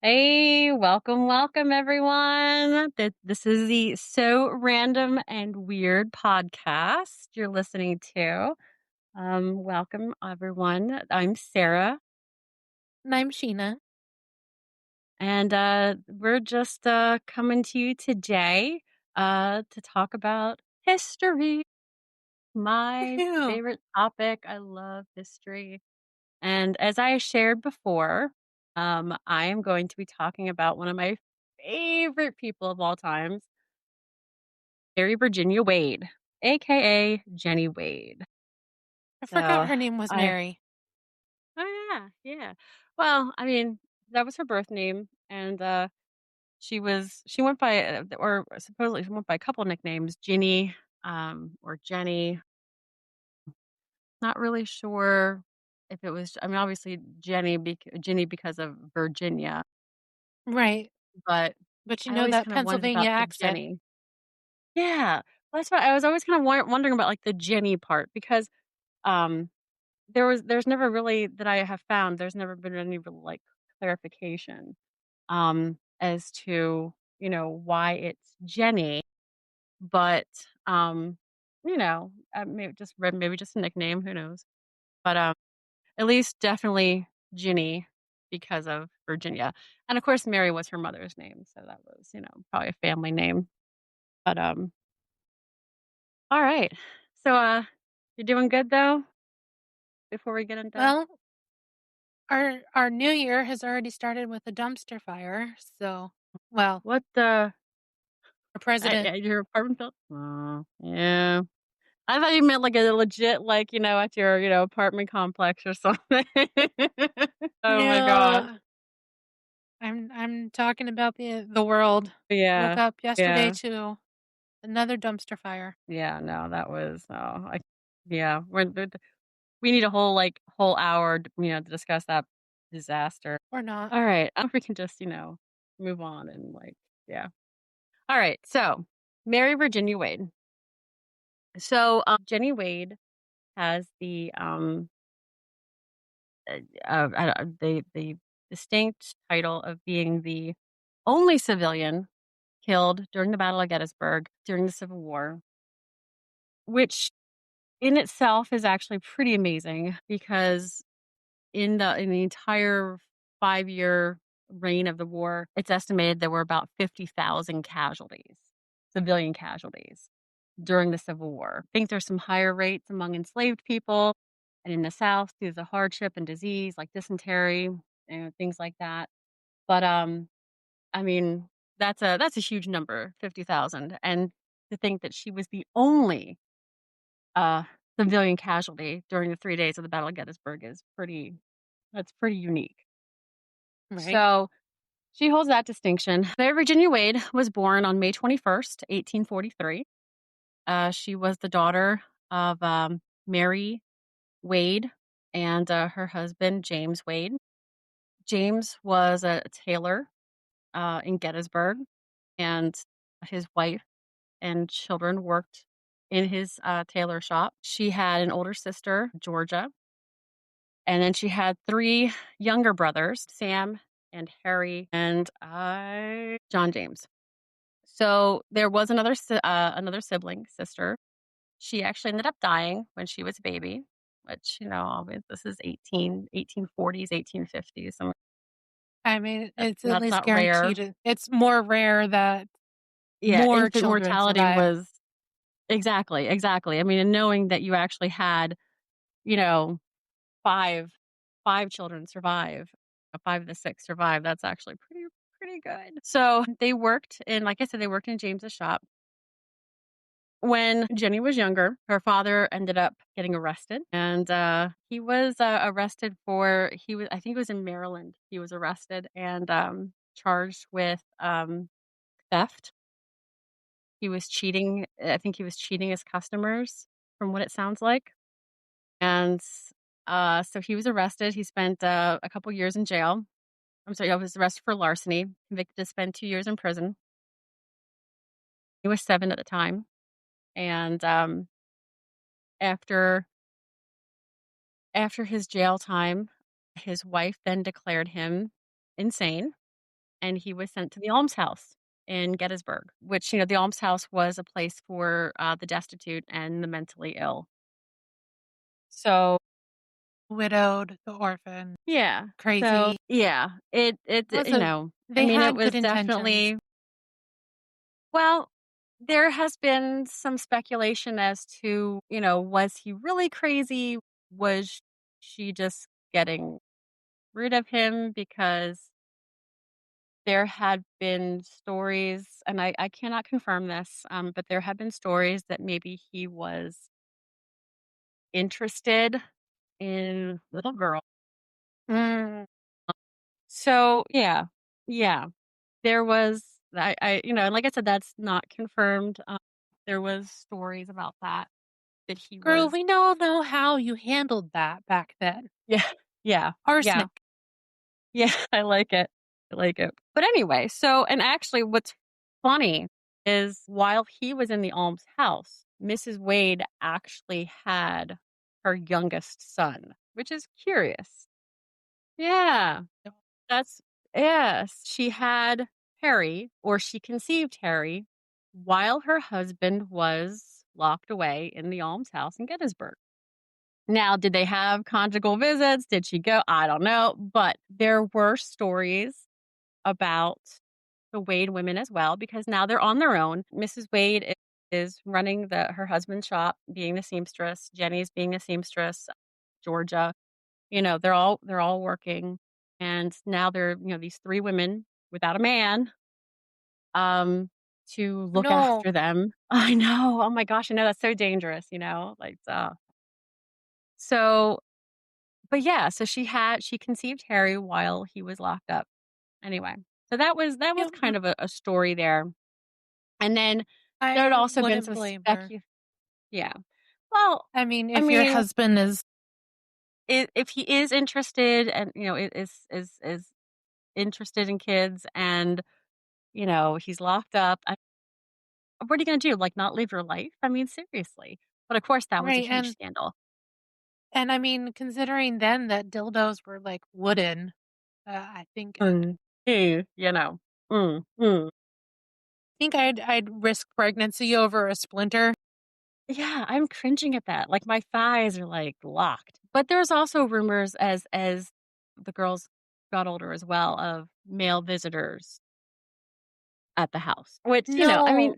Hey, welcome everyone. This is the So Random and Weird podcast you're listening to. Welcome everyone. I'm Sarah, And I'm Sheena. and we're just coming to you today to talk about history, my Woohoo. favorite topic. I love history. And as I shared before, I am going to be talking about one of my favorite people of all time, Mary Virginia Wade, aka Jenny Wade. I forgot So her name was I Mary. oh yeah. Well, I mean, that was her birth name and she went by or supposedly she went by a couple nicknames, Ginny or Jenny. Not really sure if it was I mean obviously Jenny because of Virginia, Right. but But you I know always that kind of wondered about Pennsylvania the accent. Jenny. Yeah. Well, that's why I was always kind of wondering about, like, the Jenny part because, um, there's never really that I have found, there's never been any real, like, clarification, as to, why it's Jenny, but, um, maybe just a nickname, who knows? But, at least definitely Ginny because of Virginia, and, of course, Mary was her mother's name, so that was, probably a family name, but, alright. So, you're doing good, though, before we get into Well, our new year has already started with a dumpster fire. So, well, what the our president. at your apartment built oh, yeah. I thought you meant, like, a legit, like, at your, apartment complex or something. Oh my gosh. No, I'm talking about the world. Woke Yeah. up yesterday Yeah. to another dumpster fire, Yeah, no, that was yeah, we need a whole, like, whole hour, to discuss that disaster. or not. Alright, I hope we can just, move on and, like yeah. Alright, so, Mary Virginia Wade. So, Jenny Wade has the distinct title of being the only civilian killed during the Battle of Gettysburg during the Civil War, which in itself is actually pretty amazing because in the entire 5-year reign of the war, it's estimated there were about 50,000 casualties, civilian casualties during the Civil War. I think there's some higher rates among enslaved people and in the South due to the hardship and disease like dysentery and things like that. But I mean, that's a huge number, 50,000. And to think that she was the only uh civilian casualty during the 3 days of the Battle of Gettysburg is that's pretty unique. Right. So she holds that distinction. Mary Virginia Wade was born on May 21st, 1843. She was the daughter of Mary Wade and her husband, James Wade. James was a tailor in Gettysburg, and his wife and children worked in his tailor shop. She had an older sister, Georgia, and then she had three younger brothers, Sam and Harry, and John James. So there was another sibling, sister. She actually ended up dying when she was a baby, which, always this is 1840s, 1850s, so I mean, it's at that's least not rare. guaranteed. It's more rare that Yeah, more infant children mortality survive. was exactly, exactly. I mean, and knowing that you actually had, you know, 5 5 children survive, 5 of the 6 survive, that's actually pretty good. So, they worked in like I said, they worked in James's shop. When Jenny was younger, her father ended up getting arrested, and, he was, arrested for he was I think it was in Maryland. He was arrested and, charged with, theft. He was cheating I think he was cheating his customers from what it sounds like, and, so he was arrested. He spent, a couple years in jail. I'm sorry, I was arrested for larceny, convicted to spend 2 years in prison. He was 7 at the time, and, after after his jail time, his wife then declared him insane, and he was sent to the almshouse in Gettysburg, which, the almshouse was a place for, the destitute and the mentally ill. So Widowed, the orphan, yeah. So, crazy. yeah, Was a I they mean, it had was good intentions. definitely well, there has been some speculation as to, was he really crazy? Was she just getting rid of him? Because there had been stories, and I cannot confirm this, but there have been stories that maybe he was interested in little girl. Mm. So, yeah. Yeah. There was and like I said, that's not confirmed. There was stories about that he Girl, was we don't know how you handled that back then. yeah, yeah, yeah, Arsenic. yeah, I like it. I like it. But anyway, so and actually what's funny is while he was in the alms house, Mrs. Wade actually had her youngest son, which is curious. Yeah. That's yes, she had Harry, or she conceived Harry, while her husband was locked away in the almshouse in Gettysburg. Now, did they have conjugal visits? Did she go? I don't know, but there were stories about the Wade women as well because now they're on their own. Mrs. Wade is running her husband's shop, being the seamstress. Jenny's being a seamstress. Georgia, they're all working, and now they're these three women without a man, um, to look No. after them. I know. Oh my gosh, I know that's so dangerous. Like so. But yeah, so she conceived Harry while he was locked up. Anyway, so that was Yeah, kind of a story there, and then there had I also been wouldn't some blame her. yeah. Well, I mean, I if your mean, husband is if he is interested and is interested in kids and he's locked up. What are you gonna do? Like, not live your life? I mean, seriously. But of course, that was a right, huge scandal. and I mean, considering then that dildos were, like, wooden, I think Mm. You know. Mm, mm. I'd risk pregnancy over a splinter. Yeah, I'm cringing at that. Like, my thighs are, like, locked. But there's also rumors as the girls got older as well of male visitors at the house, which, I mean, No.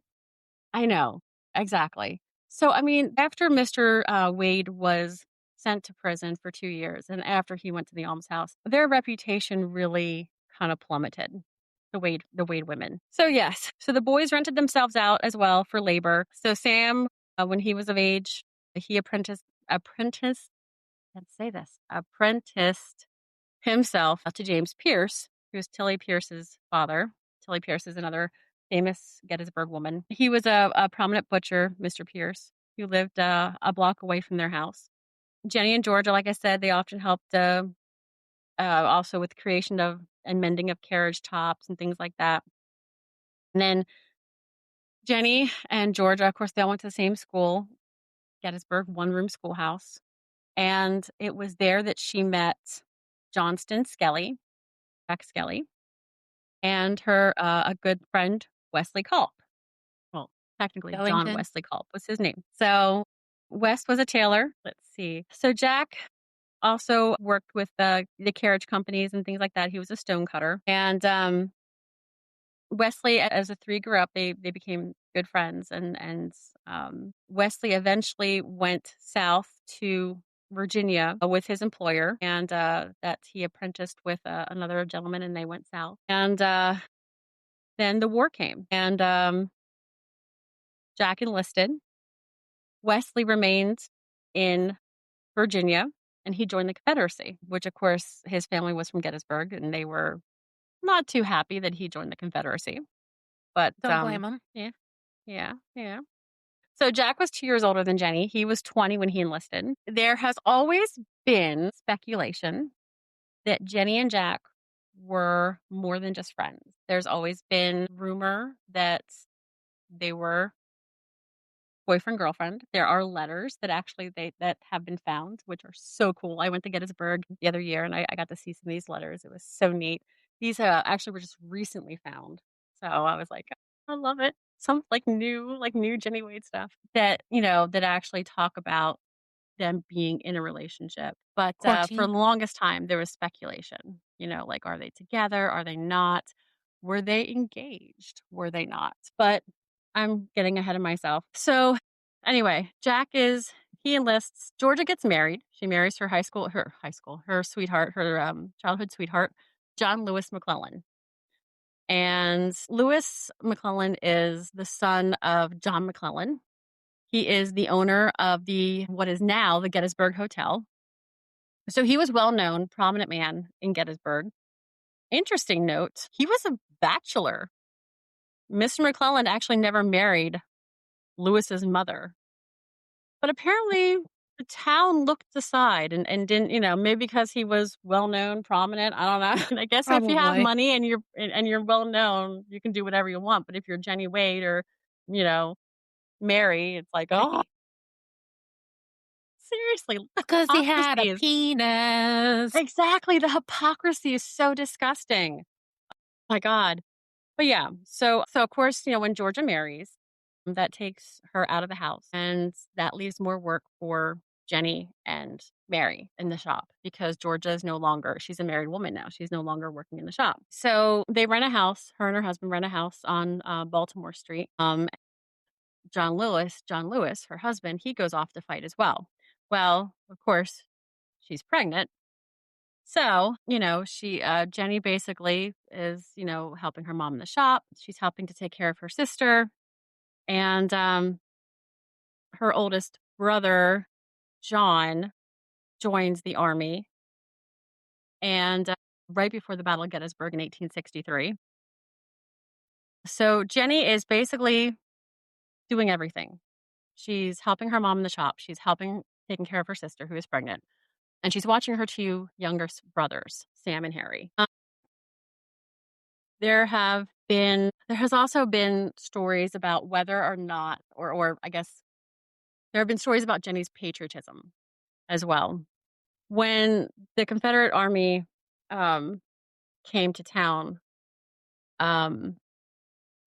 I know. Exactly. So, I mean, after Mr. Wade was sent to prison for 2 years and after he went to the almshouse, their reputation really kind of plummeted, the Wade women. So, yes. So the boys rented themselves out as well for labor. So Sam, when he was of age, he let's say this, apprenticed himself to James Pierce, who was Tilly Pierce's father. Tilly Pierce is another famous Gettysburg woman. He was a prominent butcher, Mr. Pierce, who lived a block away from their house. Jenny and Georgia, like I said, they often helped also with creation of and mending of carriage tops and things like that. And then Jenny and Georgia, of course, they all went to the same school, Gettysburg, one room schoolhouse. And it was there that she met Johnston Skelly, Jack Skelly, and her, a good friend, Wesley Culp. Well, technically, John Ellington. Wesley Culp was his name. So, Wes was a tailor. Let's see. So, Jack also worked with the carriage companies and things like that. He was a stone cutter. And Wesley, as the three grew up, they became good friends. And Wesley eventually went south to Virginia with his employer, and that he apprenticed with another gentleman, and they went south. And then the war came, and Jack enlisted. Wesley remained in Virginia, and he joined the Confederacy, which, of course, his family was from Gettysburg, and they were not too happy that he joined the Confederacy. But Don't blame him. yeah, yeah, yeah. So Jack was 2 years older than Jenny. He was 20 when he enlisted. There has always been speculation that Jenny and Jack were more than just friends. There's always been rumor that they were boyfriend girlfriend. There are letters that actually they that have been found, which are so cool. I went to Gettysburg the other year and I got to see some of these letters. It was so neat. These, actually were just recently found. So I was like, "I love it." Some, like, new Jenny Wade stuff that, that actually talk about them being in a relationship. But, for Courting. the longest time, there was speculation, like, are they together? Are they not? Were they engaged? Were they not? But I'm getting ahead of myself. So, anyway, he enlists. Georgia gets married. She marries her sweetheart, her, childhood sweetheart, John Lewis McClellan. And Lewis McClellan is the son of John McClellan. He is the owner of what is now the Gettysburg Hotel. So he was well known, prominent man in Gettysburg. Interesting note, he was a bachelor. Mr. McClellan actually never married Lewis's mother. But apparently the town looked aside and didn't, maybe because he was well known, prominent. I don't know. And I guess if you have Probably. money and you're well known, you can do whatever you want. But if you're Jenny Wade or, you know, Mary, it's like, oh, Right. seriously, Because he had a hypocrisy is penis. exactly, the hypocrisy is so disgusting. My God. But yeah, so of course, when Georgia marries, that takes her out of the house, and that leaves more work for Jenny and Mary in the shop because Georgia is no longer, she's a married woman now. She's no longer working in the shop. So they rent a house, her and her husband rent a house on Baltimore Street. John Lewis, her husband, he goes off to fight as well. Well, of course, she's pregnant. So, Jenny basically is, helping her mom in the shop. She's helping to take care of her sister. And her oldest brother, John, joins the army. And right before the Battle of Gettysburg in 1863. So Jenny is basically doing everything. She's helping her mom in the shop. She's helping taking care of her sister who is pregnant. And she's watching her two younger brothers, Sam and Harry. There has also been stories about whether or not, or I guess there have been stories about Jenny's patriotism as well. When the Confederate Army um, came to town um,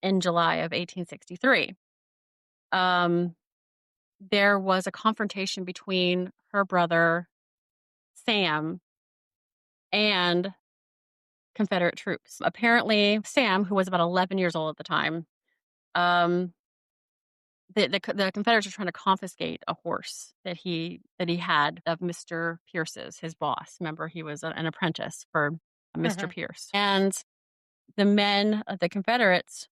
in July of 1863, um, there was a confrontation between her brother Sam and Confederate troops. Apparently, Sam, who was about 11 years old at the time, um, the Confederates were trying to confiscate a horse that he had of Mr. Pierce's, his boss. Remember, he was an apprentice for Mr. Mhm. Pierce. And the men of the Confederates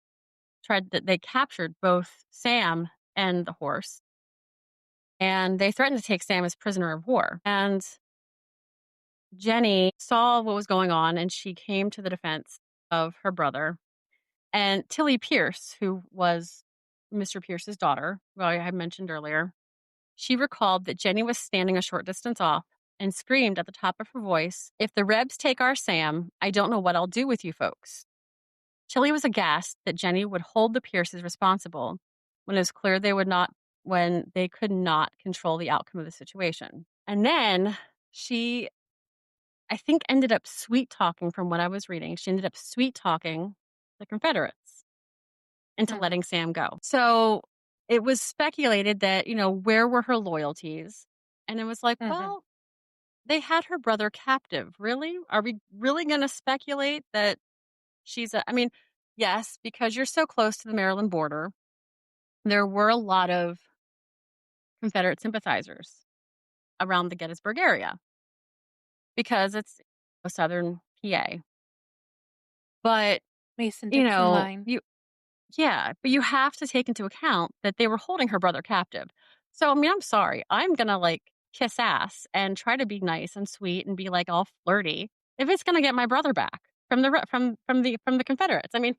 they captured both Sam and the horse, and they threatened to take Sam as prisoner of war. And Jenny saw what was going on, and she came to the defense of her brother. And Tilly Pierce, who was Mr. Pierce's daughter, who I had mentioned earlier, she recalled that Jenny was standing a short distance off and screamed at the top of her voice, "If the Rebs take our Sam, I don't know what I'll do with you folks." Tilly was aghast that Jenny would hold the Pierces responsible when it was clear when they could not control the outcome of the situation. And then she, I think, ended up sweet talking, from what I was reading. She ended up sweet talking the Confederates into Mhm. letting Sam go. So it was speculated that, where were her loyalties? And it was like, Mhm. well, they had her brother captive. Really? Are we really going to speculate that I mean, yes, because you're so close to the Maryland border, there were a lot of Confederate sympathizers around the Gettysburg area because it's a southern PA. But, Mason-Dixon line. but you have to take into account that they were holding her brother captive. So, I mean, I'm sorry. I'm going to kiss ass and try to be nice and sweet and be all flirty if it's going to get my brother back from the Confederates. I mean,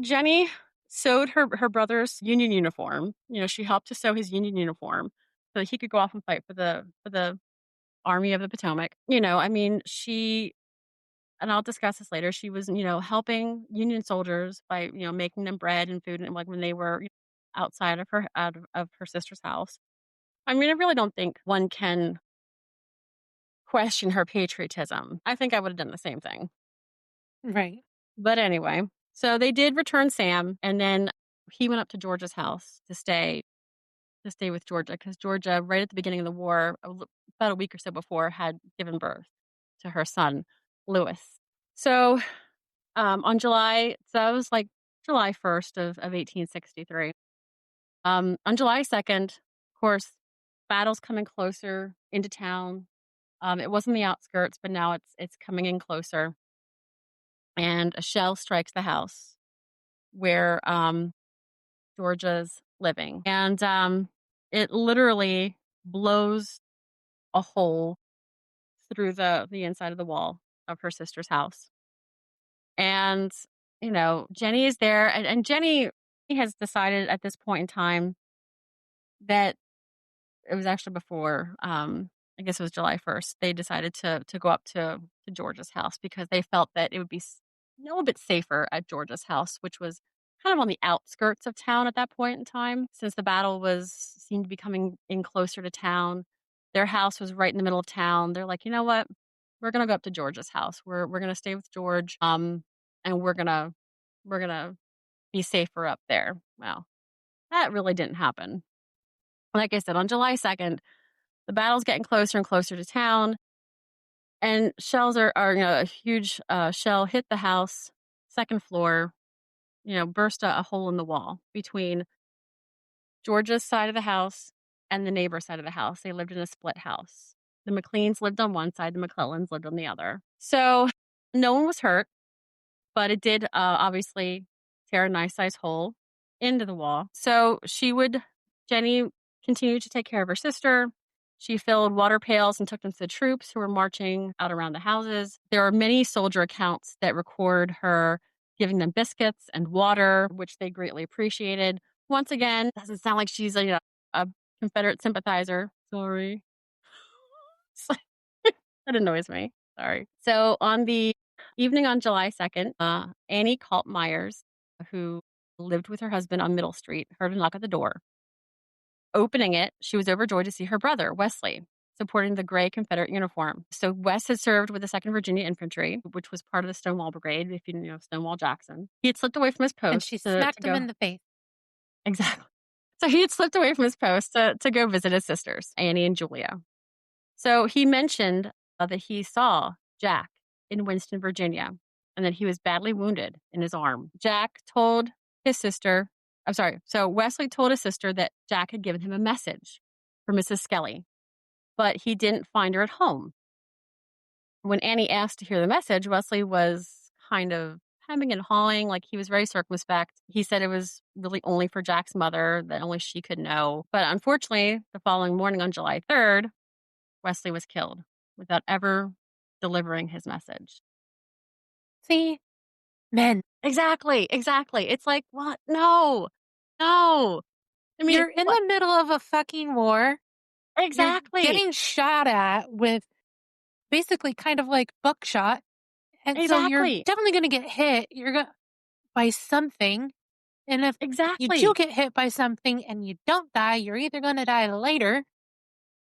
Jenny sewed her brother's Union uniform. She helped to sew his Union uniform so that he could go off and fight for the Army of the Potomac. And I'll discuss this later. She was, helping Union soldiers by, making them bread and food, and when they were outside of her sister's house. I mean, I really don't think one can question her patriotism. I think I would have done the same thing. Right. But anyway, so they did return Sam, and then he went up to Georgia's house to stay with Georgia because Georgia, right at the beginning of the war, about a week or so before, had given birth to her son, Louis. So so that was like July 1st of 1863. On July 2nd, of course, battle's coming closer into town. It was on the outskirts, but now it's coming in closer, and a shell strikes the house where Georgia's living, and it literally blows a hole through the inside of the wall of her sister's house. And Jenny is there, and Jenny has decided at this point in time that it was actually before, I guess it was July 1st, they decided to go up to Georgia's house because they felt that it would be a little bit safer at Georgia's house, which was kind of on the outskirts of town at that point in time. Since the battle seemed to be coming in closer to town, their house was right in the middle of town. They're like, you know what? We're gonna go up to Georgia's house. We're gonna stay with George, and we're gonna be safer up there. Well, that really didn't happen. Like I said, on July 2nd, the battle's getting closer and closer to town, and shells are a huge shell hit the house, second floor, burst a hole in the wall between Georgia's side of the house and the neighbor side of the house. They lived in a split house. The McLeans lived on one side, the McClellans lived on the other. So no one was hurt, but it did obviously tear a nice sized hole into the wall. So Jenny continued to take care of her sister. She filled water pails and took them to the troops who were marching out around the houses. There are many soldier accounts that record her giving them biscuits and water, which they greatly appreciated. Once again, doesn't sound like she's a Confederate sympathizer. Sorry. That annoys me. Sorry. So on the evening on July 2nd, Annie Colt Myers, who lived with her husband on Middle Street, heard a knock at the door. Opening it, she was overjoyed to see her brother, Wesley, supporting the gray Confederate uniform. So Wes had served with the 2nd Virginia Infantry, which was part of the Stonewall Brigade, if you know Stonewall Jackson. He had slipped away from his And post she to smacked him go. in the face. Exactly. So he had slipped away from his post to go visit his sisters, Annie and Julia. So he mentioned that he saw Jack in Winston, Virginia, and that he was badly wounded in his arm. Jack told his sister, I'm sorry, so Wesley told his sister that Jack had given him a message for Mrs. Skelly, but he didn't find her at home. When Annie asked to hear the message, Wesley was kind of hemming and hawing, like he was very circumspect. He said it was really only for Jack's mother, that only she could know. But unfortunately, the following morning on July 3rd, Wesley was killed without ever delivering his message. See? Men. Exactly, exactly. It's like, what? No, no. I mean, You're in what? the middle of a fucking war. You're Exactly, getting shot at with basically kind of like buckshot. And so you're exactly, definitely going to get hit. You're going by something. And if you do exactly, get hit by something and you don't die, you're either going to die later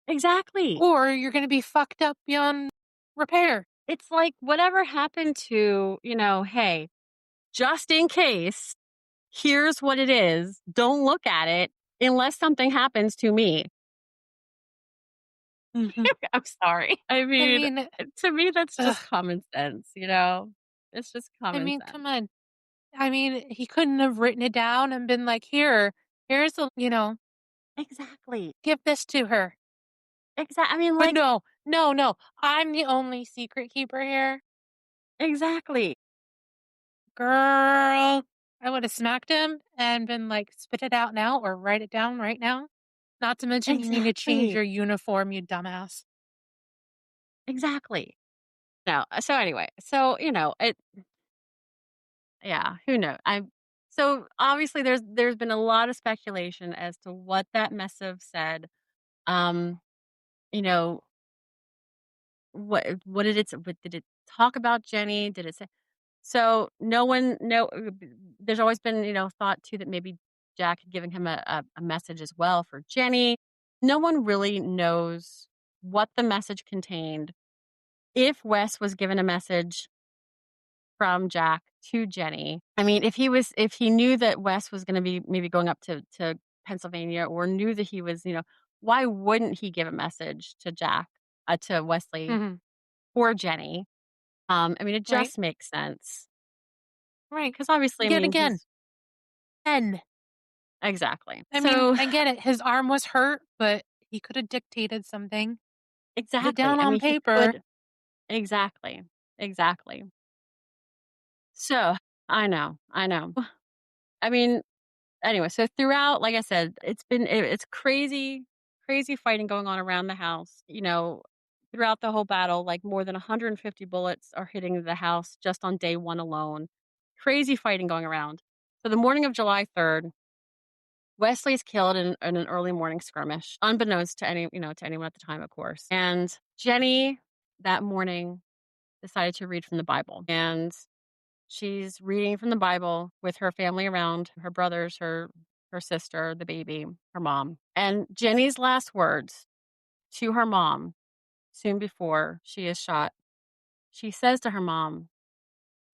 exactly. or you're going to be fucked up beyond repair. It's like whatever happened to, hey, just in case, here's what it is. Don't look at it unless something happens to me. Mhm. I'm sorry. I I mean, mean, to me, that's ugh, just common sense. It's just common sense. come on. I mean, he couldn't have written it down and been like, here's Exactly. give this to her. Exactly. I mean, But like, no, no, no. I'm the only secret keeper here. exactly. Girl, I would have smacked him and been like, spit it out now or write it down right now. Not to mention you need to change Exactly. your uniform, you dumbass. Exactly. No. So anyway, yeah, who knows? So obviously there's been a lot of speculation as to what that missive said. Um, you know, what did it talk about Jenny? Did it say so no one no there's always been, thought too that maybe Jack had given him a message as well for Jenny. No one really knows what the message contained. if Wes was given a message from Jack to Jenny, I mean, if he knew that Wes was gonna be maybe going up to Pennsylvania or knew that he was, why wouldn't he give a message to Jack, to Wesley Mhm. for Jenny? I mean, it Right? just makes sense Right. because obviously, I Yet mean, again, he's men. exactly. I mean, So I get it. His arm was hurt, but he could have dictated something. Put it exactly. down I on mean, he paper. could exactly, exactly. So I know, I know. I mean, anyway, so throughout, like I said, it's crazy, crazy fighting going on around the house. Throughout the whole battle, like more than 150 bullets are hitting the house just on day one alone. Crazy fighting going around. So the morning of July 3rd, Wesley's killed in an early morning skirmish, unbeknownst to anyone at the time, of course. And Jenny that morning decided to read from the Bible. And she's reading from the Bible with her family around, her brothers, her sister, the baby, her mom. And Jenny's last words to her mom, soon before she is shot, she says to her mom,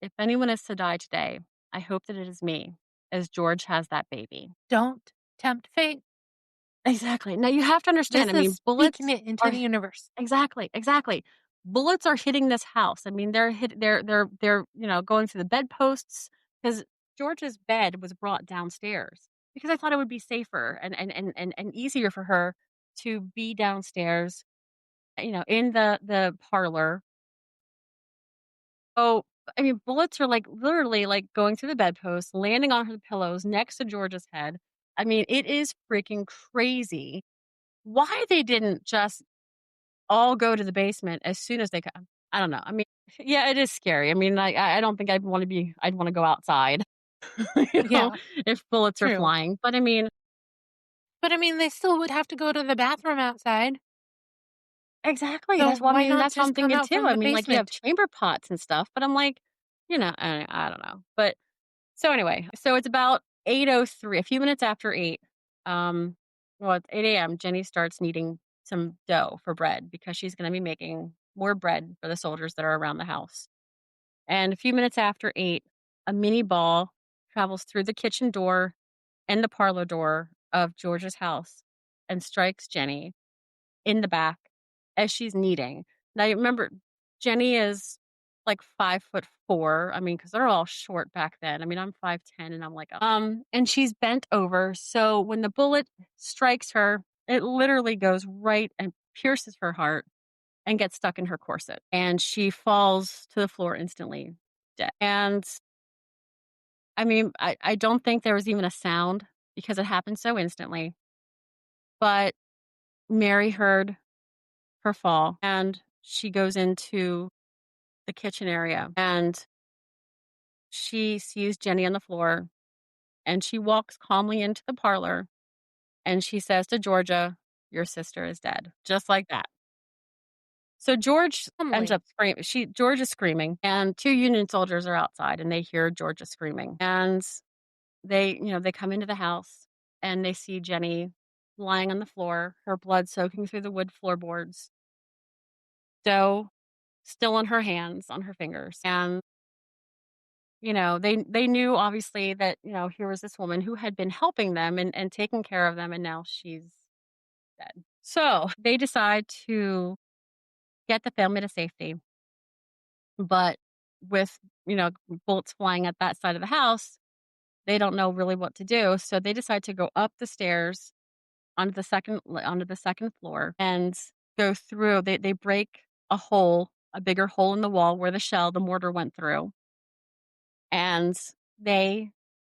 "If anyone is to die today, I hope that it is me, as George has that baby." Don't tempt fate. Exactly. Now you have to understand, This I is mean, speaking bullets it into are the universe. exactly, exactly. Bullets are hitting this house. I mean, they're going through the bedposts because George's bed was brought downstairs because I thought it would be safer and easier for her to be downstairs, in the parlor. Oh, I mean, bullets are like literally like going through the bedpost, landing on her pillows next to George's head. I mean, it is freaking crazy. Why they didn't just all go to the basement as soon as they can. I don't know. I mean, yeah, it is scary. I mean, I don't think I'd wanna go outside, Yeah, if bullets are true. flying. But I mean But I mean, they still would have to go to the bathroom outside. exactly, So that's what I why mean, not that's what I'm just come thinking out too. from I the mean, like, you have basement? chamber pots and stuff, but I'm like, I don't know. But so anyway, so it's about 8:03, a few minutes after 8, well, it's 8 a.m., Jenny starts needing some dough for bread because she's gonna be making more bread for the soldiers that are around the house. And a few minutes after 8, a mini ball travels through the kitchen door and the parlor door of George's house and strikes Jenny in the back as she's kneading. Now, you remember, Jenny is like 5'4". I mean, because they're all short back then. I mean, I'm 5'10", and I'm like, and she's bent over. So when the bullet strikes her, it literally goes right and pierces her heart and gets stuck in her corset. And she falls to the floor instantly, dead. And I mean, I don't think there was even a sound because it happened so instantly. But Mary heard her fall and she goes into the kitchen area and she sees Jenny on the floor and she walks calmly into the parlor and she says to Georgia, "Your sister is dead." Just like that. So George ends Calmly. up screaming. George is screaming, and two Union soldiers are outside, and they hear Georgia screaming, and they come into the house, and they see Jenny lying on the floor, her blood soaking through the wood floorboards, dough still on her hands, on her fingers, and they knew obviously that here was this woman who had been helping them and taking care of them, and now she's dead. So they decide to get the family to safety. But with, bullets flying at that side of the house, they don't know really what to do. So they decide to go up the stairs onto the second floor and go through. They break a bigger hole in the wall where the mortar went through, and they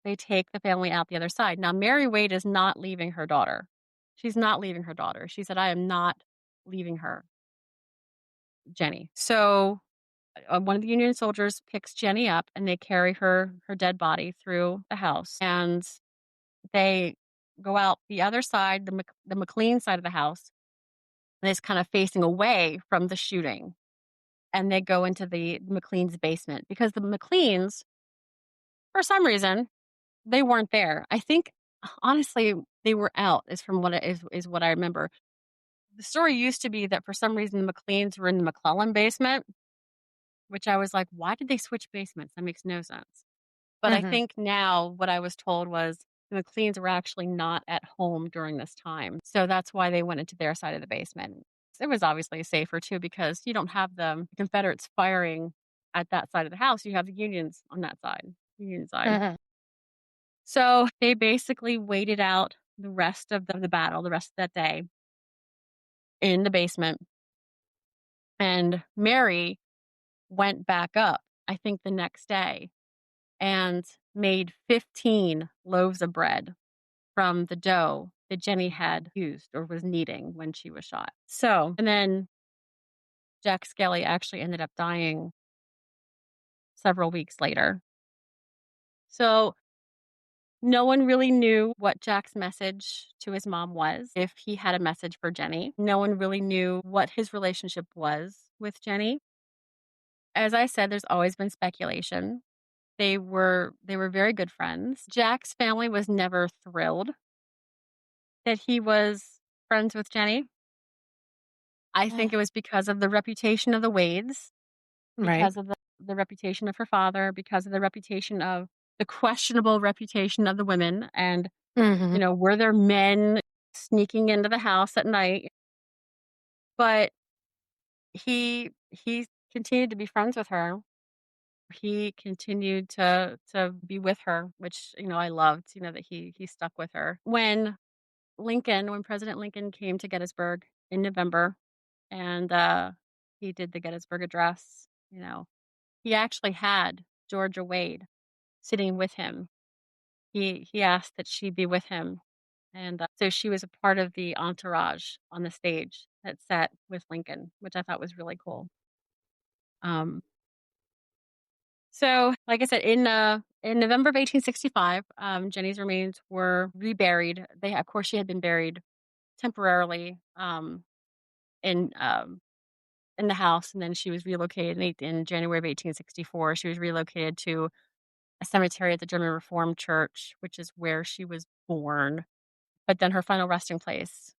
they take the family out the other side. Now Mary Wade is not leaving her daughter. She's not leaving her daughter. She said, "I am not leaving her, Jenny." So one of the Union soldiers picks Jenny up and they carry her dead body through the house, and they go out the other side, the McLean side of the house, and it's kind of facing away from the shooting. And they go into the McLean's basement because the McLeans, for some reason, they weren't there. I think honestly they were out. Is from what is what I remember. the story used to be that for some reason the McLeans were in the McClellan basement, which I was like, why did they switch basements? That makes no sense. But I Mhm. think now what I was told was the McLeans were actually not at home during this time. So that's why they went into their side of the basement. It was obviously safer too because you don't have the Confederates firing at that side of the house. You have the Unions on that side, Union side. Mhm. So they basically waited out the rest of the battle, the rest of that day in the basement. And Mary went back up, I think the next day, and made 15 loaves of bread from the dough that Jenny had used or was kneading when she was shot. So, and then Jack Skelly actually ended up dying several weeks later. So, no one really knew what Jack's message to his mom was, if he had a message for Jenny. No one really knew what his relationship was with Jenny. As I said, there's always been speculation. They were very good friends. Jack's family was never thrilled that he was friends with Jenny. I think it was because of the reputation of the Wades, Right. because of the reputation of her father, because of the questionable reputation of the women. And, Mhm. were there men sneaking into the house at night? But he continued to be friends with her. He continued to be with her, which, I loved, that he stuck with her. When President Lincoln came to Gettysburg in November and he did the Gettysburg Address, he actually had Georgia Wade sitting with him. He asked that she be with him, and so she was a part of the entourage on the stage that sat with Lincoln, which I thought was really cool. Um, so, like I said, in November of 1865, Jenny's remains were reburied. Of course, she had been buried temporarily in in the house, and then she was relocated in January of 1864. She was relocated to a cemetery at the German Reformed Church, which is where she was born. But then her final resting place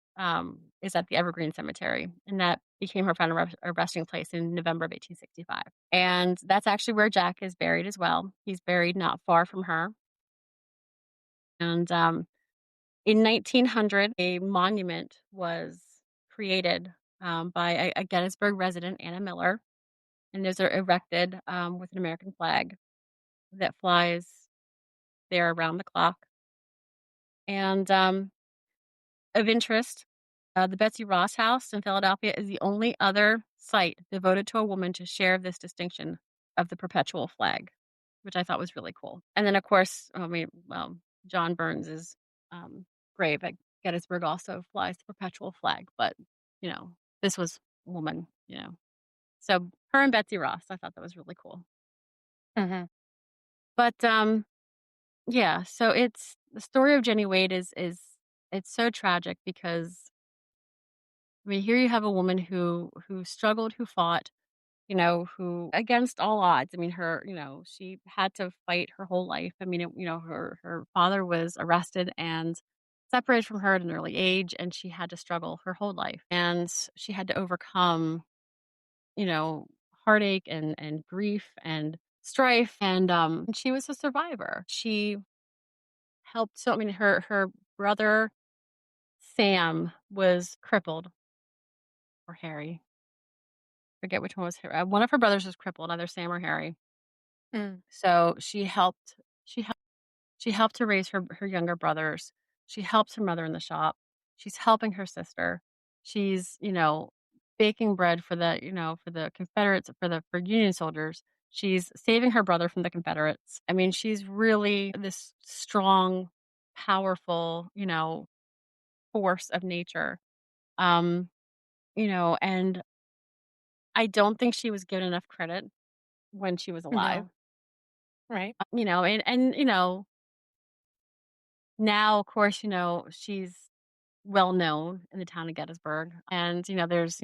is at the Evergreen Cemetery, and that became her final resting place in November of 1865. And that's actually where Jack is buried as well. He's buried not far from her. And in 1900, a monument was created by a Gettysburg resident, Anna Miller, and those are erected with an American flag that flies there around the clock. And of interest, the Betsy Ross House in Philadelphia is the only other site devoted to a woman to share this distinction of the perpetual flag, which I thought was really cool. And then, of course, John Burns's grave at Gettysburg also flies the perpetual flag, but you know, this was a woman, So her and Betsy Ross, I thought that was really cool. Mhm. But yeah, so it's the story of Jenny Wade is it's so tragic because here you have a woman who struggled, who fought, who against all odds. She had to fight her whole life. Her father was arrested and separated from her at an early age, and she had to struggle her whole life. And she had to overcome, you know, heartache and grief and strife. And she was a survivor. She helped her brother Sam was crippled, or Harry. Forget which one was one of her brothers was crippled, either Sam or Harry. Mm. So she helped to raise her younger brothers. She helps her mother in the shop. She's helping her sister. She's, baking bread for the Confederates, for Union soldiers. She's saving her brother from the Confederates. She's really this strong, powerful, force of nature. Um, and I don't think she was given enough credit when she was alive. No. Right. Now, of course, she's well known in the town of Gettysburg. And, there's,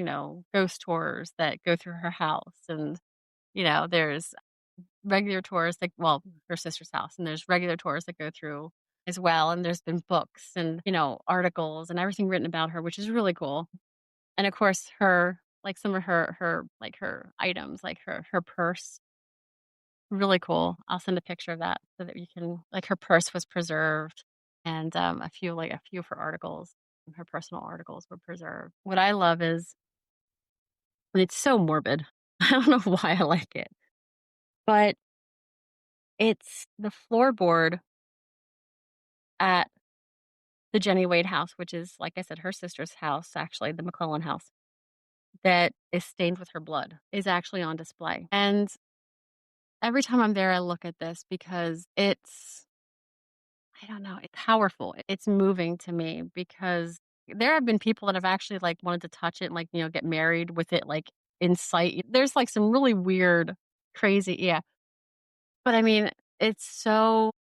ghost tours that go through her house. And, there's regular tours her sister's house. And there's regular tours that go through as well. And there's been books and, articles and everything written about her, which is really cool. And of course, her like, some of her items, like her purse, really cool. I'll send a picture of that so that you can like, her purse was preserved and, a few of her articles, her personal articles were preserved. What I love is it's so morbid. I don't know why I like it, but it's the floorboard at the Jenny Wade house, which is, like I said, her sister's house, actually, the McClellan house, that is stained with her blood is actually on display. And every time I'm there, I look at this because I don't know, it's powerful. It's moving to me because there have been people that have actually like wanted to touch it and like, get married with it like in sight. There's like some really weird, crazy, yeah. But I mean, it's so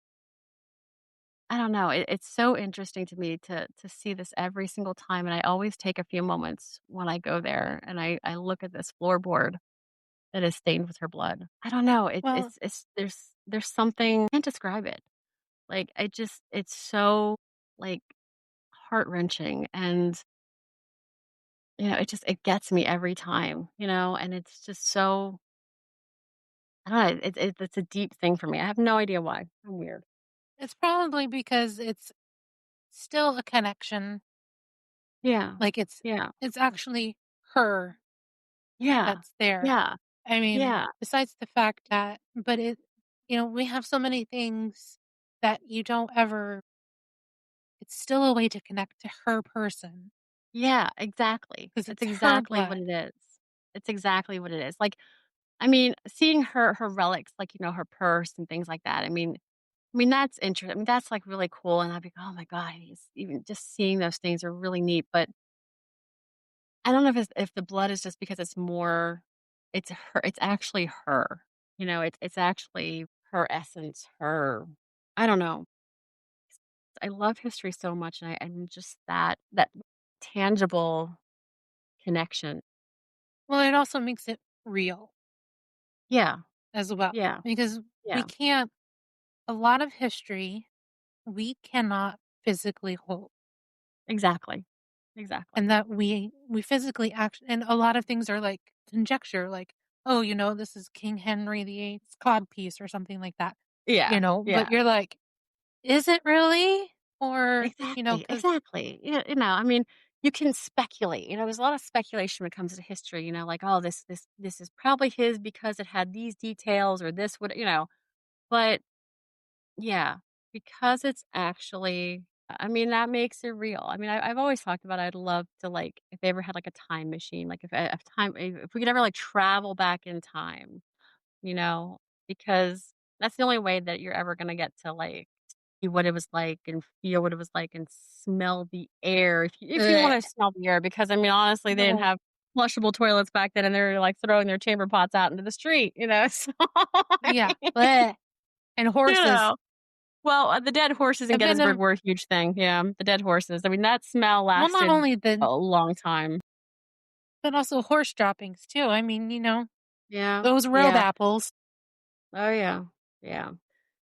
I don't know. It's so interesting to me to see this every single time, and I always take a few moments when I go there, and I look at this floorboard that is stained with her blood. I don't know. Well, It's there's something I can't describe it. Like it's so like heart wrenching, and it gets me every time, and it's just so I don't know. It's a deep thing for me. I have no idea why. I'm weird. it's probably because it's still a connection. Yeah. Like, Yeah. it's actually her Yeah. that's there. Yeah. I mean, Yeah. besides the fact that but we have so many things that you don't ever it's still a way to connect to her person Yeah, exactty. because That's it's her exactly what blood. it is. It's exactly what it is. Like, I mean, seeing her relics, like, her purse and things like that, I mean, that's interesting. I mean, that's, like, really cool, and I'd be, "Oh my god," even just seeing those things are really neat, but I don't know if the blood is just because it's her it's actually her, it's actually her essence, her I don't know. I love history so much, and just that tangible connection. Well, it also makes it real Yeah, as well yeah, because we yeah, can't a lot of history we cannot physically hold, exactly, exactly. and that we physically act and a lot of things are, like, conjecture, like, "Oh, this is King Henry VIII's codpiece," or something like that, Yeah, but yeah, you're like, "Is it really?" Or, exactly, because exactly. Yeah, I mean, you can speculate. There's a lot of speculation when it comes to history. Like, oh, this is probably his because it had these details, or this would, But yeah, because it's actually I mean, that makes it real. I mean, I've always talked about I'd love to, like, if they ever had, like, a time machine, like, if we could ever, like, travel back in time, you know, because that's the only way that you're ever gonna get to, like, see what it was like and feel what it was like and smell the air if you Ugh, wanna smell the air because, I mean, honestly, they didn't no. have flushable toilets back then, and they're, like, throwing their chamber pots out into the street, so, I Yeah, mean, bleh, and you horses. know. Well, the dead horses in I've been Gettysburg in were a huge thing, yeah, the dead horses. I mean, that smell well, not lasted only a the long time. but also horse droppings too. I mean, Yeah, those road yeah. apples. Oh, yeah, yeah.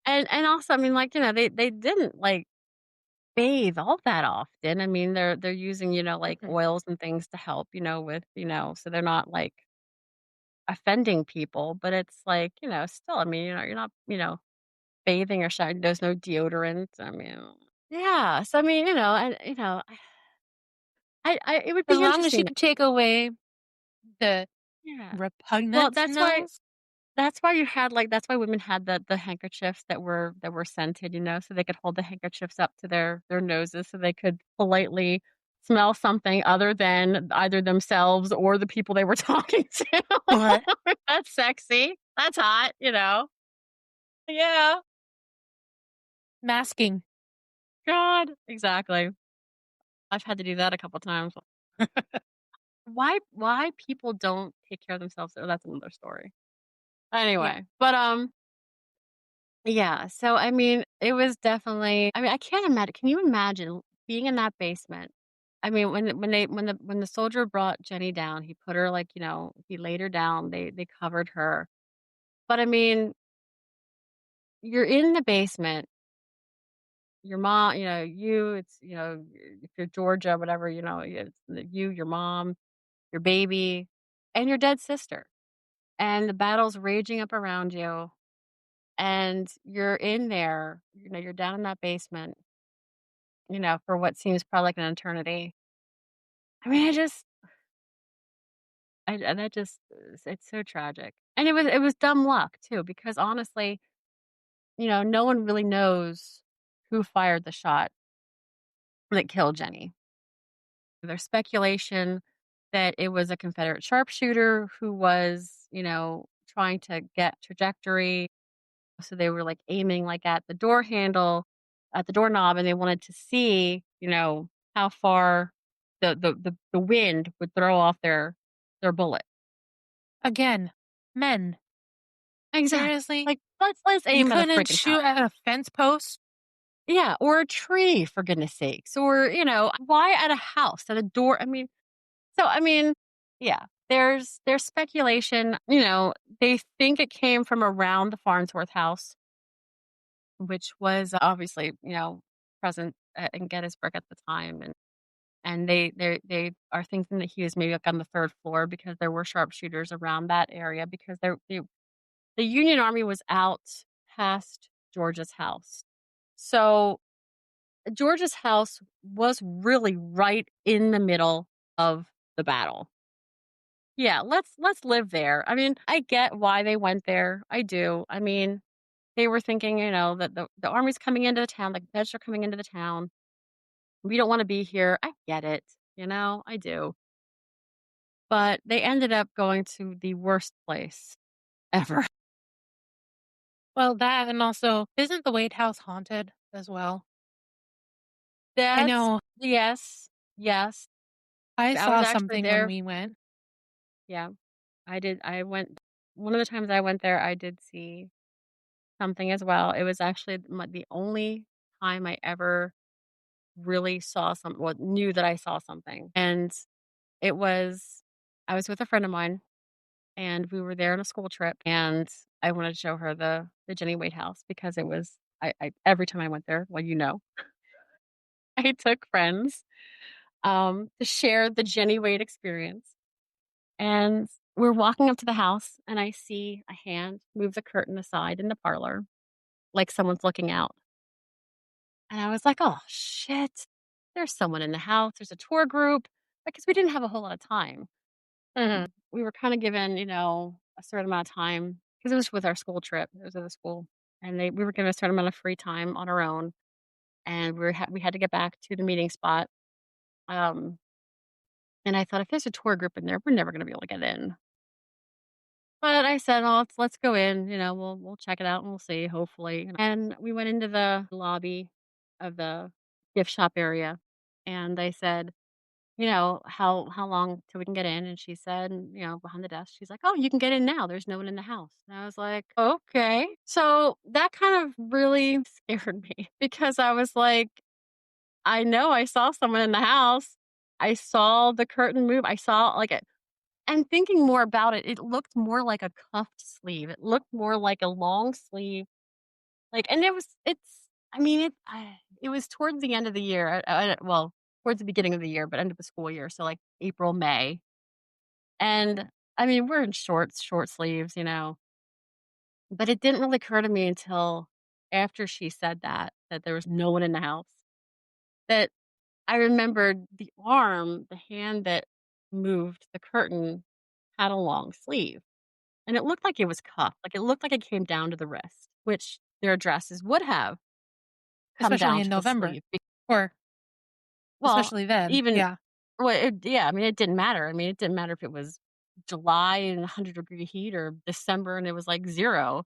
And also, I mean, like, they didn't, like, bathe all that often. I mean, they're using, like, Mm-mm. oils and things to help, with, so they're not, like, offending people, but it's like, still, I mean, you're not, bathing or showering. There's no deodorant. I mean, yeah. So, I mean, and, I it would As be long as you interesting. take away the Yeah. Well, repugnant smells. that's why women had the handkerchiefs that were scented, so they could hold the handkerchiefs up to their noses so they could politely smell something other than either themselves or the people they were talking to. What? That's sexy. That's hot. Yeah. Masking. God. Exactly. I've had to do that a couple times. Why people don't take care of themselves, oh, that's another story. Yeah, Anyway, but, yeah, so, I mean, it was definitely I mean, I can't imagine can you imagine being in that basement? I mean, when the soldier brought Jenny down, he put her, like, he laid her down, they covered her, but, I mean, you're in the basement, your mom, it's, if you're Georgia, whatever, it's you, your mom. your baby, and your dead sister. And the battle's raging up around you, and you're in there, you're down in that basement, for what seems probably like an eternity. I mean, that just it's so tragic. And it was dumb luck too, because honestly, no one really knows who fired the shot that killed Jenny. There's speculation that it was a Confederate sharpshooter who was, trying to get trajectory. So they were like aiming like at the door handle, at the doorknob, and they wanted to see, how far the wind would throw off their bullet. Again, men. Exactly. Seriously? Like, let's You aim at a couldn't freaking shoot house. at a fence post? Yeah, or a tree for goodness sakes, or, why at a house, at a door? I mean, yeah, there's speculation, they think it came from around the Farnsworth house, which was obviously, present in Gettysburg at the time, and they are thinking that he was maybe like on the 3rd floor because there were sharpshooters around that area because the Union Army was out past George's house. So George's house was really right in the middle of the battle. Yeah, let's live there. I mean, I get why they went there. I do. I mean, they were thinking, that the army's coming into the town, like Feds are coming into the town. We don't want to be here. I get it. I do. But they ended up going to the worst place ever. Well, that and also, isn't the White House haunted as well? I That's know yes, yes. I I was saw actually something when there. we went. Yeah, I did. I went one of the times I went there. I did see something as well. It was actually the only time I ever really saw something, well, knew that I saw something. And it was, I was with a friend of mine and we were there on a school trip and I wanted to show her the Jenny Wade house because it was, every time I went there, well, I took friends, to share the Jenny Wade experience. And we're walking up to the house and I see a hand move the curtain aside in the parlor, like someone's looking out. And I was like, "Oh, shit. There's someone in the house. There's a tour group." Because we didn't have a whole lot of time. Mhm. We were kinda given, a certain amount of time because it was with our school trip. It was at a school, and we were given a certain amount of free time on our own, and we had to get back to the meeting spot. Um, and I thought, "If there's a tour group in there, we're never gonna be able to get in." But I said, "Oh, let's go in, we'll check it out and we'll see, hopefully." And we went into the lobby of the gift shop area, and I said, "How long till we can get in?" And she said, behind the desk, she's like, "Oh, you can get in now. There's no one in the house." And I was like, "Okay." So that kind of really scared me because I was like, I know I saw someone in the house. I saw the curtain move. I saw like it. And thinking more about it, it looked more like a cuffed sleeve. It looked more like a long sleeve. And it was towards the end of the year. Well, towards the beginning of the year, but end of the school year. So like April, May. And I mean, we're in shorts, short sleeves, but it didn't really occur to me until after she said that there was no one in the house, that I remembered the hand that moved the curtain had a long sleeve. And it looked like it was cuffed, like, it looked like it came down to the wrist, which their dresses would have come Especially down in to the November. sleeve. Or Well, especially then, even yeah. well, yeah, I mean, it didn't matter. I mean, it didn't matter if it was July and 100-degree heat or December and it was, like, 0.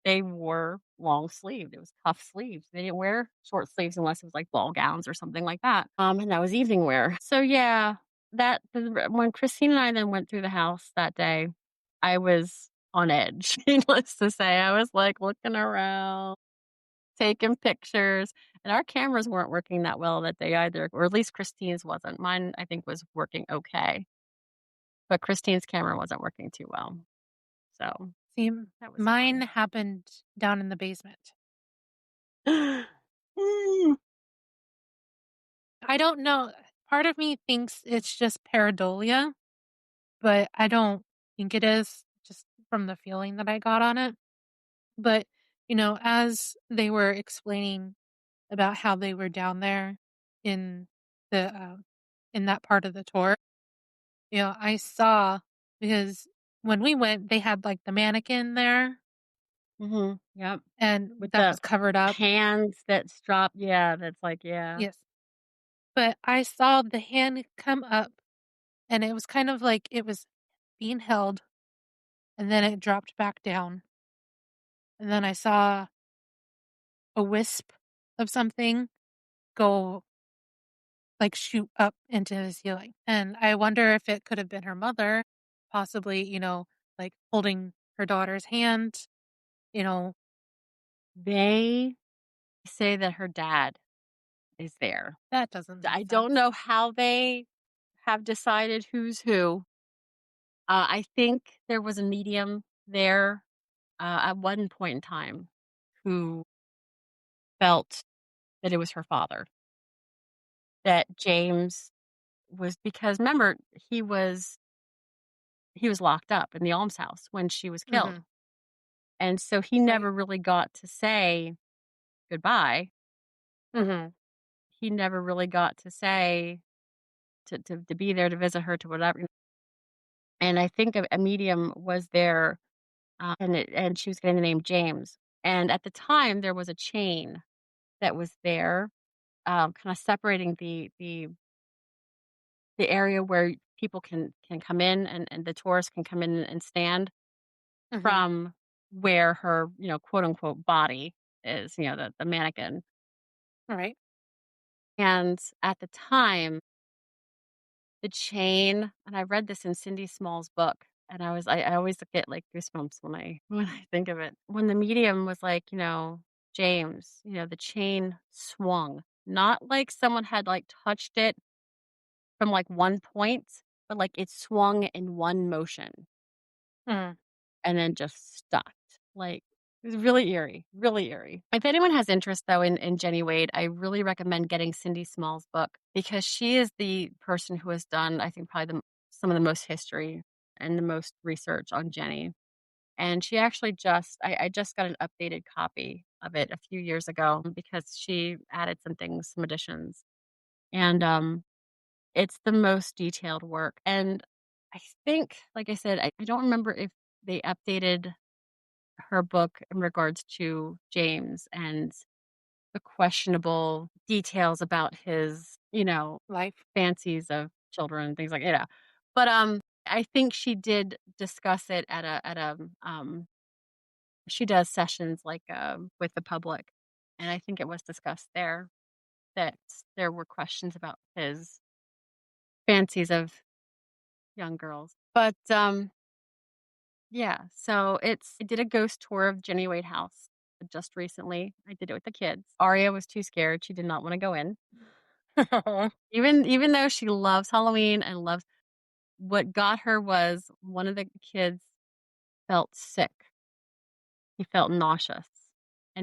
They wore long sleeved. It was cuff sleeves. They didn't wear short sleeves unless it was, like, ball gowns or something like that, and that was evening wear. So, yeah, when Christine and I then went through the house that day, I was on edge, needless to say. I was, like, looking around, taking pictures, and our cameras weren't working that well that day either, or at least Christine's wasn't. Mine, I think, was working okay, but Christine's camera wasn't working too well. So, See, that was mine fun. happened down in the basement. Mm. I don't know. Part of me thinks it's just pareidolia, but I don't think it is just from the feeling that I got on it. But, as they were explaining about how they were down there in in that part of the tour, I saw because when we went, they had, like, the mannequin there, Mhm. Yep. and With that was the covered up. hands that's dropped. Yeah, that's like, yeah. Yes. But I saw the hand come up, and it was kind of like it was being held, and then it dropped back down, and then I saw a wisp of something go like, shoot up into the ceiling, and I wonder if it could have been her mother, possibly, like, holding her daughter's hand, you know They say that her dad is there. that doesn't make I don't sense. know how they have decided who's who. I think there was a medium there, at one point in time who felt that it was her father, that James was because remember, he was locked up in the almshouse when she was killed, Mhm, and so he right. never really got to say goodbye. Mhm, He never really got to say to be there to visit her, to whatever, and I think a medium was there, and she was getting the name James, and at the time, there was a chain that was there, kinda separating the area where people can come in and the tourists can come in and stand mhm, from where her, quote unquote body is, the mannequin. right. And at the time, the chain, and I read this in Cindy Small's book, and I always get like goosebumps when I when I think of it. When the medium was like, James, the chain swung. Not like someone had like touched it from like one point, but like it swung in one motion Mm, and then just stuck. Like, it was really eerie, really eerie. If anyone has interest though in Jenny Wade, I really recommend getting Cindy Small's book because she is the person who has done, I think, probably some of the most history and the most research on Jenny. And she actually I just got an updated copy of it a few years ago because she added some things, some additions. And it's the most detailed work. And I think, like I said, I don't remember if they updated her book in regards to James and the questionable details about his, life. fancies of children, things like But, I think she did discuss it she does sessions, like, with the public, and I think it was discussed there that there were questions about his fancies of young girls. But, yeah, so I did a ghost tour of Jenny Wade House just recently. I did it with the kids. Aria was too scared. She did not wanna go in. Even though she loves Halloween and loves what got her was one of the kids felt sick. He felt nauseous.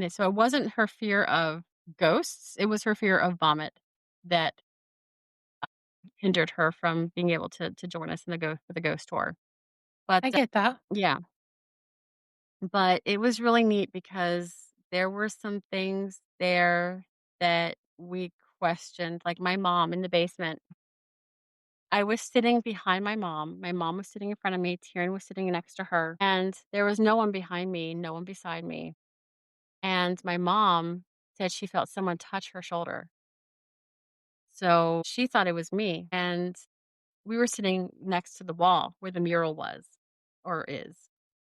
So it wasn't her fear of ghosts, it was her fear of vomit that hindered her from being able to join us in the ghost tour. But, I get that. yeah. But it was really neat because there were some things there that we questioned, like my mom in the basement. I was sitting behind my mom. My mom was sitting in front of me. Tyrion was sitting next to her. And there was no one behind me, no one beside me. And my mom said she felt someone touch her shoulder. So she thought it was me. And we were sitting next to the wall where the mural was or is.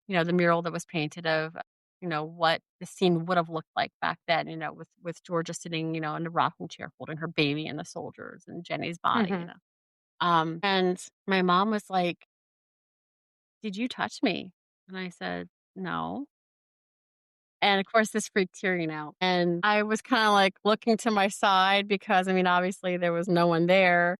The mural that was painted of, what the scene would have looked like back then, with Georgia sitting, in the rocking chair holding her baby and the soldiers and Jenny's body. Mhm. And my mom was like, "Did you touch me?" And I said, "No." And of course, this freaked Tyrion out. And I was kind of like looking to my side because, I mean, obviously there was no one there.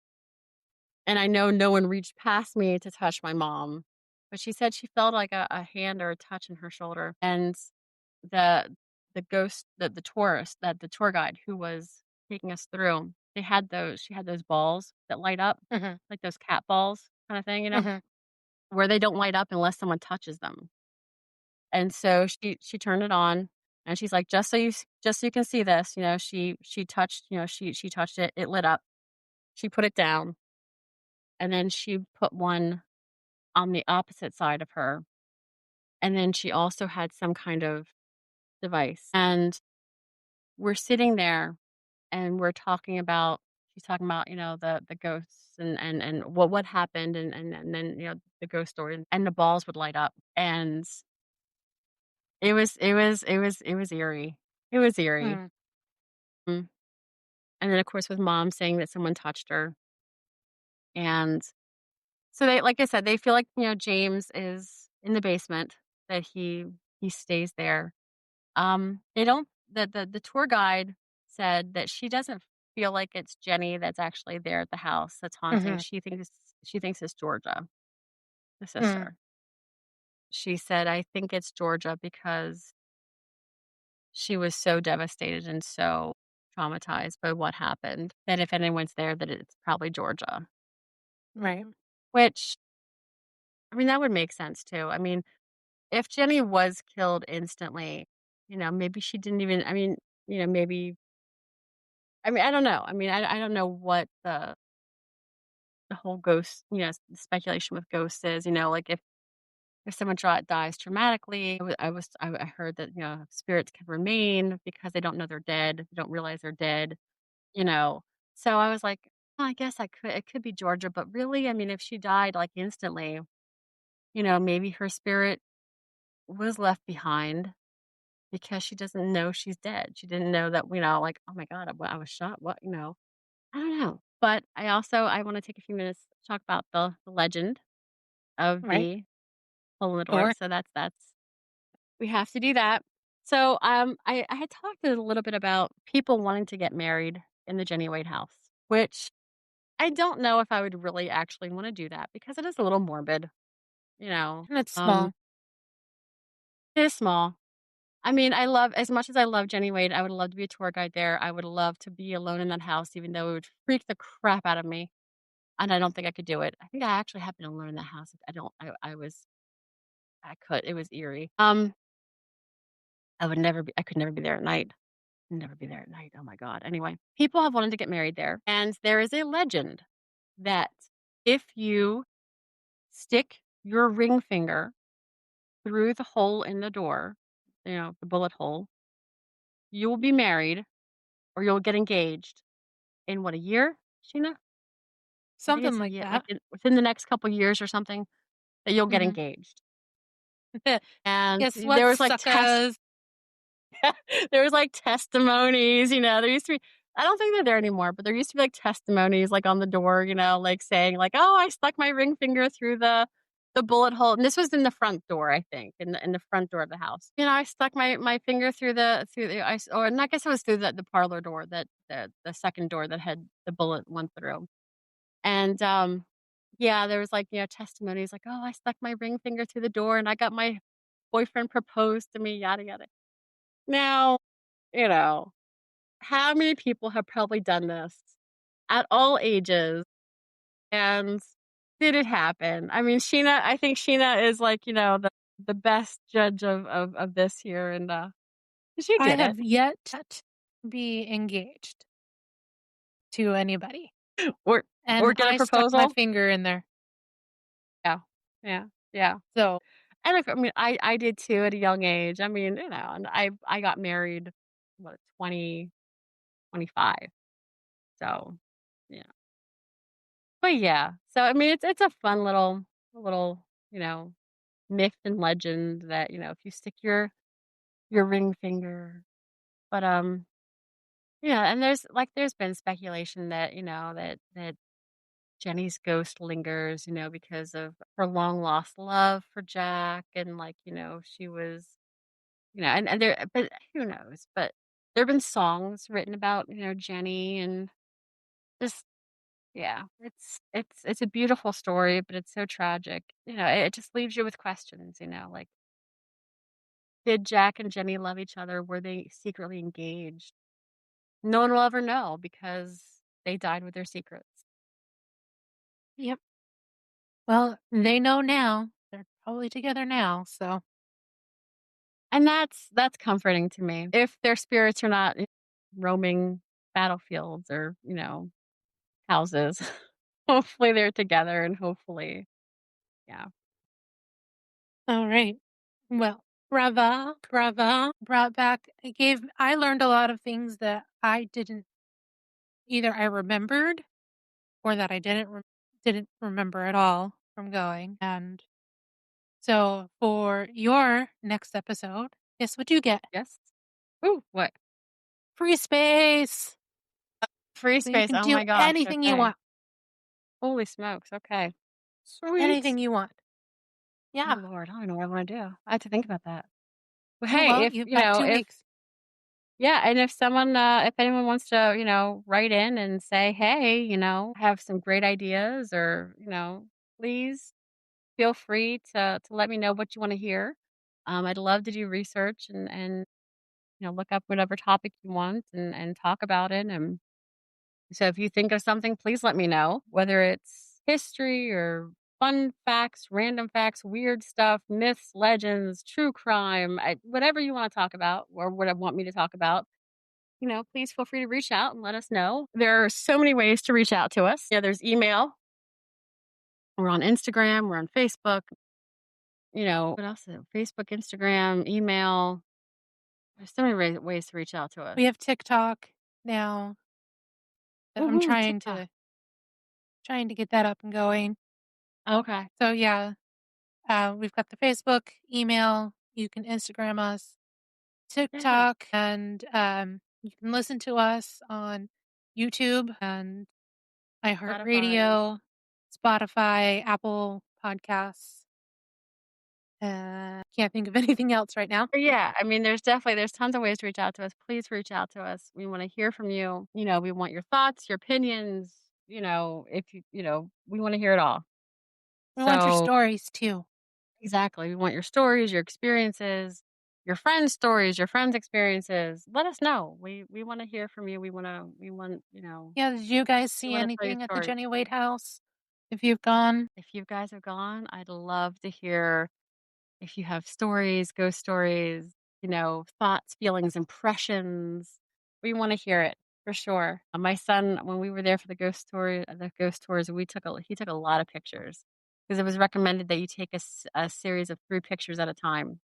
And I know no one reached past me to touch my mom, but she said she felt like a hand or a touch in her shoulder. And the the ghost, the tourist, that the tour guide who was taking us through, she had those balls that light up, Mhm, like those cat balls kind of thing. mhm. where they don't light up unless someone touches them. And so she turned it on, and she's like, just so you can see this," she touched, she touched it, it lit up. She put it down, and then she put one on the opposite side of her, and then she also had some kind of device. And we're sitting there, and she's talking about, the ghosts and what happened, and then, the ghost story, and the balls would light up, and it was eerie. It was eerie. Mm. Mm. And then, of course, with mom saying that someone touched her, and so they like I said, they feel like, James is in the basement, that he stays there. They don't the tour guide said that she doesn't feel like it's Jenny that's actually there at the house that's haunting. Mhm. She thinks it's Georgia, the Mm. sister. She said, "I think it's Georgia because she was so devastated and so traumatized by what happened, that if anyone's there, that it's probably Georgia." Right. Which, I mean, that would make sense too. I mean, if Jenny was killed instantly, maybe she didn't even maybe I don't know. I mean, I don't know what the whole ghost, speculation with ghosts is, like if someone dies traumatically. I heard that, spirits can remain because they don't know they're dead, they don't realize they're dead, you know. So I was like, "Oh, I guess it could be Georgia," but really, I mean, if she died like instantly, maybe her spirit was left behind because she doesn't know she's dead. She didn't know that, like, "Oh my god, I was shot." I don't know. But I wanna take a few minutes to talk about the legend of Right. the hole in the door. Sure. So that's we have to do that. So, I had talked a little bit about people wanting to get married in the Jenny Wade house, which I don't know if I would really actually wanna do that because it is a little morbid, you know? And it's Um, small. it is small. I mean, as much as I love Jenny Wade, I would love to be a tour guide there. I would love to be alone in that house, even though it would freak the crap out of me, and I don't think I could do it. I think I actually have been alone in that house. I don't I could. It was eerie. I could never be there at night. Never be there at night. Oh my god. Anyway, people have wanted to get married there, and there is a legend that if you stick your ring finger through the hole in the door, the bullet hole, you will be married or you'll get engaged in what, a year, Sheena? I think Something it's a like year, like that. within the next couple years or something, that you'll get Mhm. engaged. And Guess what, there was like suckers? there was, like, testimonies, there used to be. I don't think they're there anymore, but there used to be, like, testimonies, like, on the door, like, saying, like, "Oh, I stuck my ring finger through the bullet hole," and this was in the front door, I think, in the front door of the house. "I stuck my finger through the I s," or and I guess it was through the parlor door, that the second door that had the bullet went through. And, yeah, there was, like, testimonies like, "Oh, I stuck my ring finger through the door, and I got my boyfriend proposed to me, yada, yada." Now, you know, how many people have probably done this at all ages, and did it happen? I mean, I think Sheena is, like, the best judge of this here, and, she I did it. have yet to be engaged to anybody, Or and get a I stuck my proposal. finger in there. Yeah. Yeah. Yeah. So, And I mean, I did too at a young age. I mean, and I got married, what, 2025. So, yeah. But yeah. So, I mean, it's a fun little, myth and legend that, if you stick your ring finger. But, yeah, and there's been speculation that, that Jenny's ghost lingers, because of her long lost love for Jack, and, like, she was, and there, but who knows? But there've been songs written about, Jenny, and just, yeah, it's a beautiful story, but it's so tragic. It just leaves you with questions, like, did Jack and Jenny love each other? Were they secretly engaged? No one will ever know because they died with their secrets. yep. Well, they know now. They're probably together now, so And that's comforting to me. If their spirits are not roaming battlefields or, houses, hopefully they're together and hopefully yeah. alright. Well, brava, brava, brought back I learned a lot of things that I didn't either I remembered or that I didn't remember at all from going, and so for your next episode, guess what you get? Yes? Ooh, what? Free space! Free So you space, can oh do my gosh, anything you okay. want. Holy smokes, okay. Sweet. Anything you want. Oh Yeah. lord, I don't know what I wanna do. I have to think about that. Well, Oh, hey, well, if, you've got 2 if weeks. yeah, and if anyone wants to, write in and say, "Hey, have some great ideas," or, please feel free to let me know what you wanna hear. I'd love to do research and, look up whatever topic you want and talk about it, and so if you think of something, please let me know, whether it's history or fun facts, random facts, weird stuff, myths, legends, true crime, whatever you want to talk about or what I want me to talk about. Please feel free to reach out and let us know. There are so many ways to reach out to us. Yeah, there's email. We're on Instagram. We're on Facebook. What else? Facebook, Instagram, email. There's so many ways to reach out to us. We have TikTok now that I'm Woohoo, TikTok. trying to get that up and going. Okay. So, yeah, we've got the Facebook, email, you can Instagram us, Yeah. TikTok, and, you can listen to us on YouTube and Spotify. iHeartRadio, Spotify, Apple Podcasts. Can't think of anything else right now. Yeah, I mean, there's tons of ways to reach out to us. Please reach out to us. We wanna hear from you. We want your thoughts, your opinions, if we wanna hear it all. We want your So stories too. exactly, we want your stories, your experiences, your friends' stories, your friends' experiences. Let us know. We wanna hear from you. We want, Yeah, did you guys we see wanna tell your anything at the stories. Jenny Wade house? If you've gone, If you guys are gone, I'd love to hear if you have stories, ghost stories, thoughts, feelings, impressions, we wanna hear it for sure. My son, when we were there for the ghost tours, he took a lot of pictures because it was recommended that you take a series of 3 pictures at a time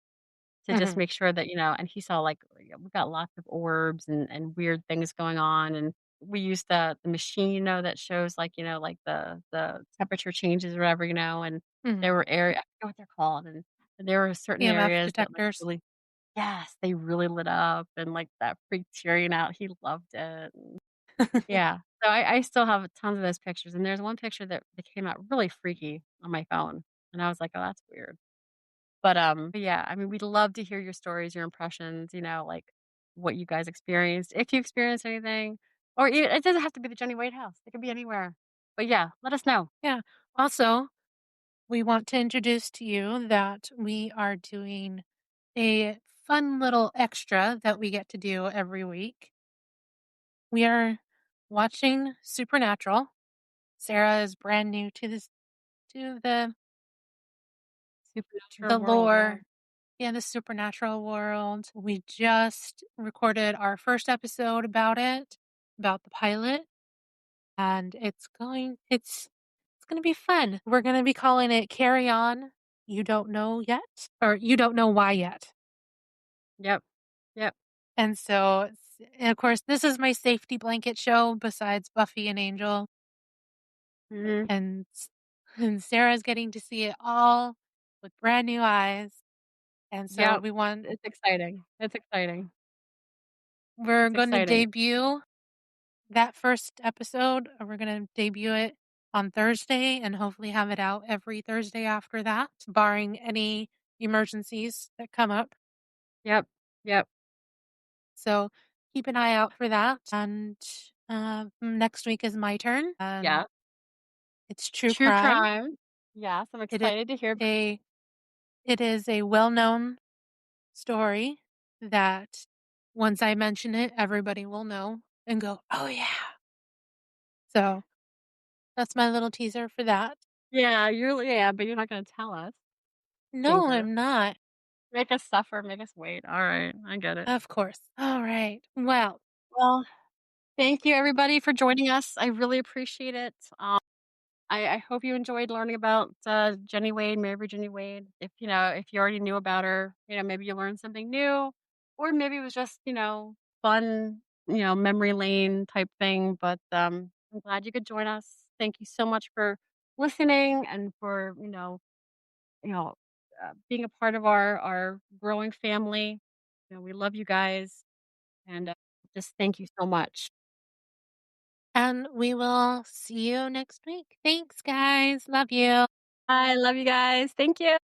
to just mhm, make sure that, and he saw, like, we got lots of orbs and weird things going on, and we used the machine, that shows, like, like the temperature changes or whatever, and mhm, there were I forget what they're called, and there were certain EMF areas that, like, detectors. really yes, they really lit up, and, like, that freaked Tyrion out, he loved it, and yeah. So I still have tons of those pictures, and there's one picture that came out really freaky on my phone, and I was like, "Oh, that's weird." But yeah, I mean, we'd love to hear your stories, your impressions, like, what you guys experienced, if you experienced anything, or it doesn't have to be the Jenny Wade house, it could be anywhere. But yeah, let us know. Yeah. Also, we want to introduce to you that we are doing a fun little extra that we get to do every week. We are watching Supernatural. Sarah is brand new to this to Supernatural the world, yeah. lore. Yeah, the supernatural world. We just recorded our first episode about it, about the pilot, and it's gonna be fun. We're gonna be calling it Carry On. You don't know yet, or you don't know why yet. Yep, yep. And so, and of course, this is my safety blanket show besides Buffy and Angel, Mhm. and and Sarah's getting to see it all with brand new eyes. And so Yep. It's exciting. It's exciting. we're It's going to exciting. debut that first episode. We're going to debut it on Thursday and hopefully have it out every Thursday after that, barring any emergencies that come up. Yep, yep. So keep an eye out for that. And next week is my turn, and Yeah. it's true True crime. crime. Yes, I'm It is excited to hear. a it is a well-known story that once I mention it, everybody will know and go, "Oh yeah." So that's my little teaser for that. Yeah, but you're not gonna tell us, No, stinker. I'm not. Make us suffer, make us wait. Alright, I get it. Of course. All right. Well, Well, thank you everybody for joining us. I really appreciate it. I hope you enjoyed learning about, Jenny Wade, Mary Virginia Wade. If you already knew about her, maybe you learned something new, or maybe it was just, fun, memory lane type thing, but, I'm glad you could join us. Thank you so much for listening and for, you know, being a part of our growing family. We love you guys, and, just thank you so much. and we will see you next week. Thanks, guys. Love you. I love you guys. Thank you.